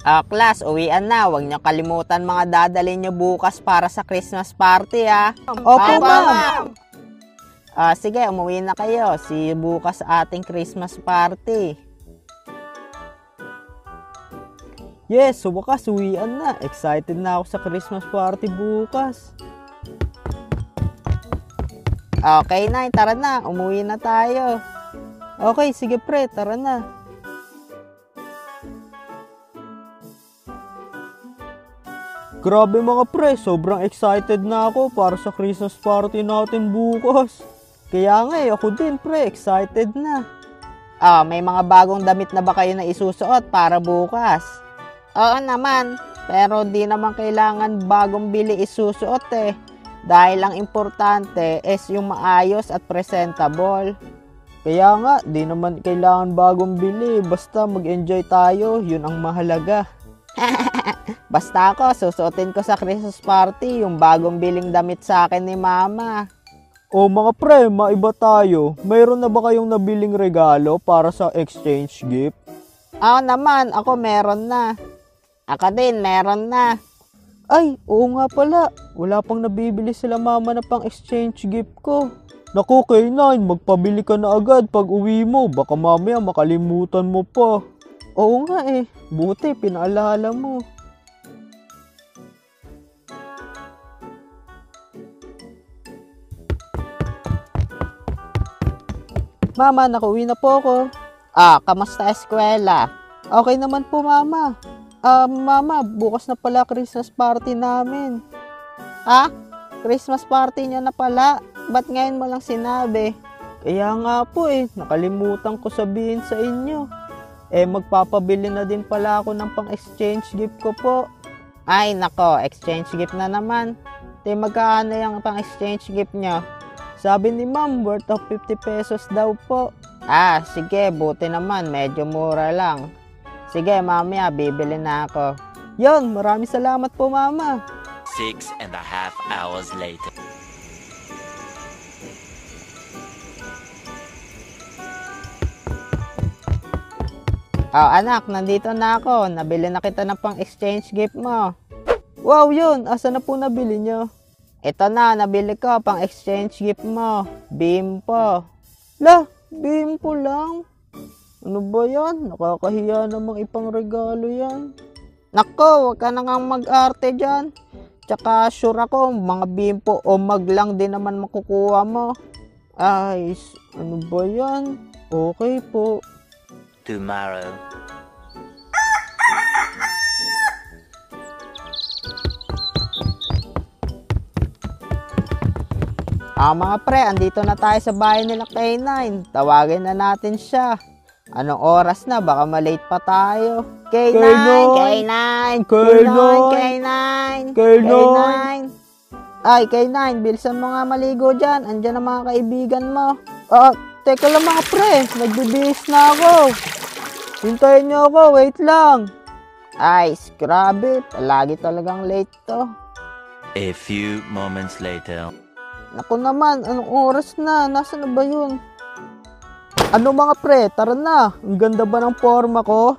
Class, uwian na. Huwag niyo kalimutan mga dadalhin niyo bukas para sa Christmas party, ha? Opo, ma'am. Sige, umuwi na kayo. See you bukas sa ating Christmas party. Yes, so wakas, uwian na. Excited na ako sa Christmas party bukas. Okay, Nay, tara na. Umuwi na tayo. Okay, sige pre, tara na. Grabe mga pre, sobrang excited na ako para sa Christmas party natin bukas. Kaya nga ako din pre, excited na. May mga bagong damit na ba kayo na isusuot para bukas? Oo naman, pero di naman kailangan bagong bili isusuot eh. Dahil ang importante is yung maayos at presentable. Kaya nga, di naman kailangan bagong bili. Basta mag-enjoy tayo, yun ang mahalaga. Basta ako, susuotin ko sa Christmas party yung bagong biling damit sa akin ni Mama. O mga pre, maiba tayo. Mayroon na ba kayong nabiling regalo para sa exchange gift? Oo naman, ako meron na. Ako din, meron na. Ay, oo nga pala. Wala pang nabibili sila mama na pang exchange gift ko. Naku, K9, magpabili ka na agad pag uwi mo. Baka mamaya makalimutan mo pa. Oo nga eh. Buti, pinaalala mo. Mama, nakauwi na po ako. Kamusta eskwela? Okay naman po, mama. Mama, bukas na pala Christmas party namin. Christmas party niyo na pala? Ba't ngayon mo lang sinabi? Kaya nga po eh, nakalimutan ko sabihin sa inyo. Magpapabili na din pala ako ng pang-exchange gift ko po. Ay, nako, exchange gift na naman. Magkano yung pang-exchange gift niyo? Sabi ni ma'am, worth of 50 pesos daw po. Sige, buti naman, medyo mura lang. Sige, mamaya, bibili na ako. Yon, maraming salamat po, mama. 6.5 hours later. Anak, nandito na ako. Nabili na kita ng pang-exchange gift mo. Wow, yun. Asa na po nabili nyo? Ito na, nabili ko pang-exchange gift mo. Bimpo. Lah, Bimpo lang? Ano ba yan? Nakakahiya namang ipang regalo yan. Nako, huwag ka na nga mag-arte dyan. Tsaka sure ako, mga Bimpo o mag lang din naman makukuha mo. Ay, ano ba yan? Okay po. Tomorrow. Mga pre, andito na tayo sa bahay nila K9. Tawagin na natin siya. Anong oras na? Baka malate pa tayo. K9! K9! Ay, K9, bilisan mo nga maligo dyan. Andyan ang mga kaibigan mo. Teka lang mga pre. Nagbibihis na ako. Hintayin niyo ako. Wait lang. Ay, grabe. Palagi talagang late to. A few moments later. Naku naman, anong oras na? Nasaan na ba yun? Ano mga pre, tara na. Ang ganda ba ng forma ko?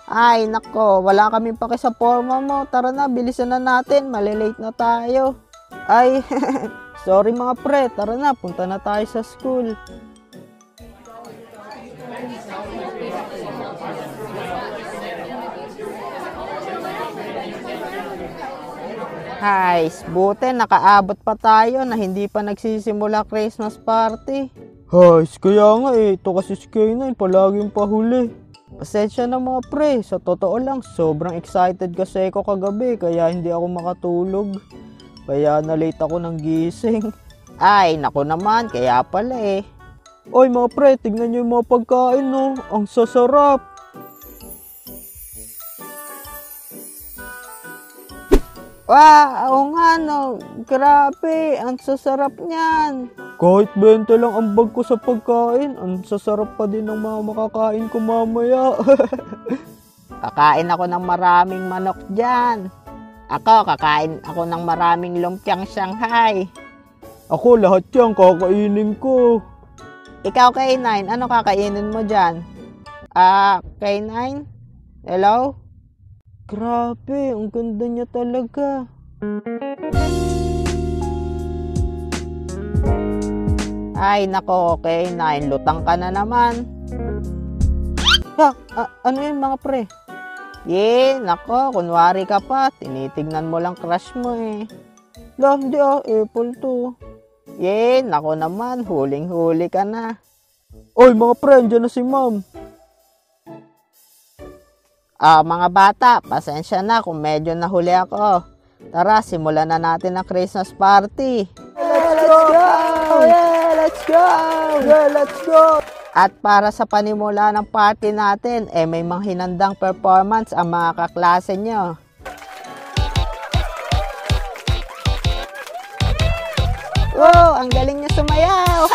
Ay, nako, wala kaming pake sa forma mo. Tara na, bilisan na natin. Malilate na tayo. Ay, sorry mga pre. Tara na, punta na tayo sa school. Hay, buti nakaabot pa tayo na hindi pa nagsisimula Christmas party. Hay, kaya nga ito kasi si K9 palaging pahuli. Pasensya na mga pre, sa totoo lang sobrang excited kasi ako kagabi kaya hindi ako makatulog. Kaya na-late ako ng gising. Ay, naku naman, kaya pala eh. Oy mga pre, tignan nyo yung mga pagkain no, ang sasarap. Wow, nga no, grabe, ang sasarap niyan. Kahit 20 lang ang bag ko sa pagkain, ang sasarap pa din ng mga makakain ko mamaya. Kakain ako ng maraming manok dyan. Kakain ako ng maraming lumpiang Shanghai. Ako lahat yan kakainin ko. Ikaw K9, ano kakainin mo dyan? K9? Hello? Grabe, ang ganda niya talaga. Ay, nako, okay, 9. Lutang ka na naman. Ano yun mga pre? Nako, kunwari ka pa. Tinitignan mo lang crush mo eh. Hindi apple to. Nako naman, huling-huli ka na. Oy mga pre, andyan na si ma'am. Mga bata, pasensya na kung medyo nahuli ako. Tara, simulan na natin ang Christmas party. Let's go! Yeah, let's go! Yeah, let's go! At para sa panimula ng party natin, may mga hinandang performance ang mga kaklase nyo. Wow, ang galing niya sumayaw!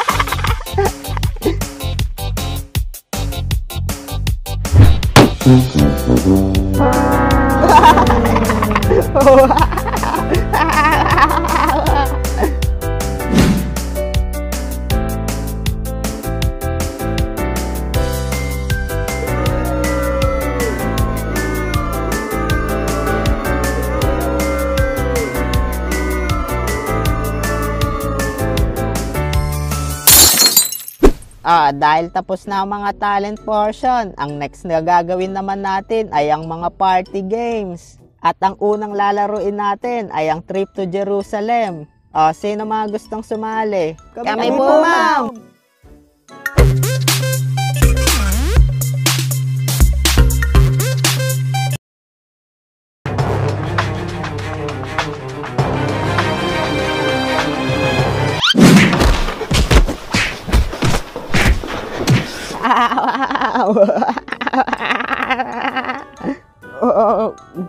Dahil tapos na ang mga talent portion, ang next na gagawin naman natin ay ang mga party games. At ang unang lalaruin natin ay ang trip to Jerusalem. Sino mga gustong sumali? Kami po, ma'am!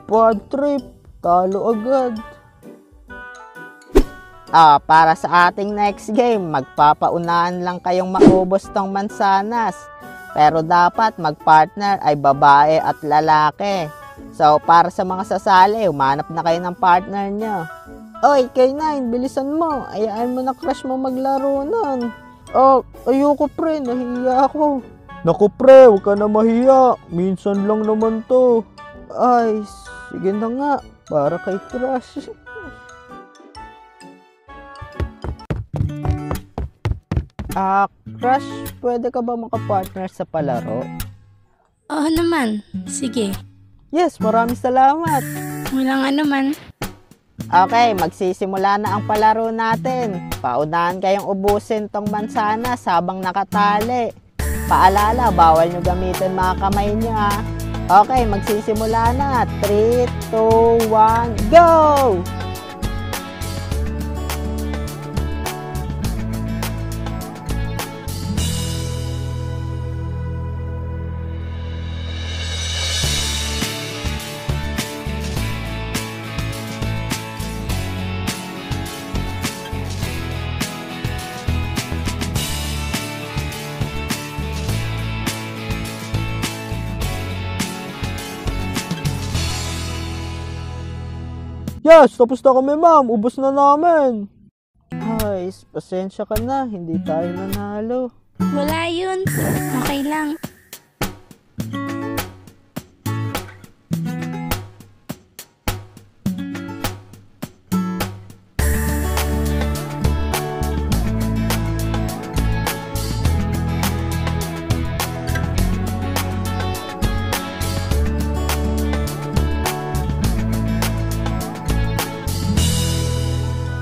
Bad trip. Talo agad. Para sa ating next game, magpapaunahan lang kayong maubos tong mansanas. Pero dapat magpartner ay babae at lalaki. So, para sa mga sasali, humanap na kayo ng partner nyo. Oy, K9, bilisan mo. Ayaan mo na crush mo maglaro nun. Ayoko pre, nahiya ako. Naku pre, huwag ka na mahiya. Minsan lang naman to. Ay, sige na nga. Para kay crush. Crush, pwede ka ba makapartner sa palaro? Oo naman. Sige. Yes, maraming salamat. Walang naman. Okay, magsisimula na ang palaro natin. Paunahan kayong ubusin tong mansanas habang nakatali. Paalala, bawal nyo gamitin mga kamay nyo ha. Okay, magsisimula na. 3, 2, 1, go! Yes, tapos na kami ma'am. Ubos na namin. Ay, pasensya ka na. Hindi tayo nanalo. Wala yun. Okay lang.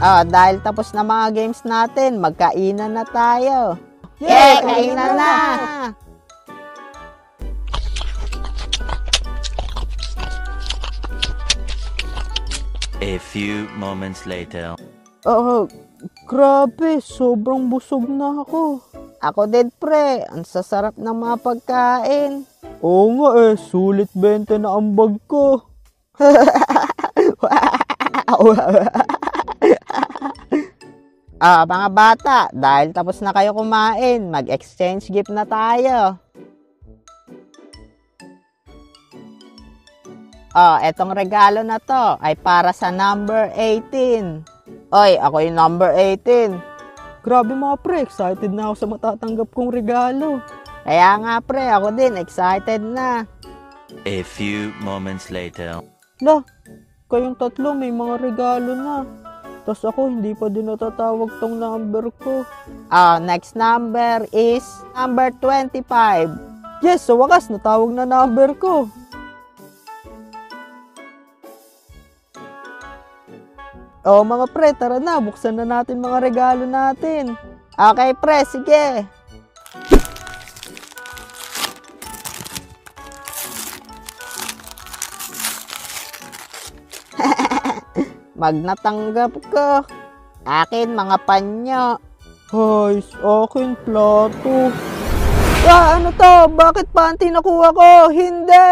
Dahil tapos na mga games natin, magkainan na tayo. Yeah, kainan na! A few moments later. Grabe, sobrang busog na ako. Ako din pre, ang sasarap ng mga pagkain. Oo nga sulit 20 na ang bag ko. Mga bata, dahil tapos na kayo kumain, mag-exchange gift na tayo. Etong regalo na to ay para sa number 18. Oy, ako yung number 18. Grabe mga pre, excited na ako sa matatanggap kong regalo. Kaya nga pre, ako din, excited na. A few moments later. Lah, kayong tatlo may mga regalo na. Tas ako hindi pa din natatawag tong number ko. Next number is number 25. Yes, sa wakas natawag na number ko. Mga pre, tara na, buksan na natin mga regalo natin. Okay, pre, sige. Magnatanggap ko. Akin, mga panyo. Guys, akin plato. Ano to? Bakit panty nakuha ko? Hindi!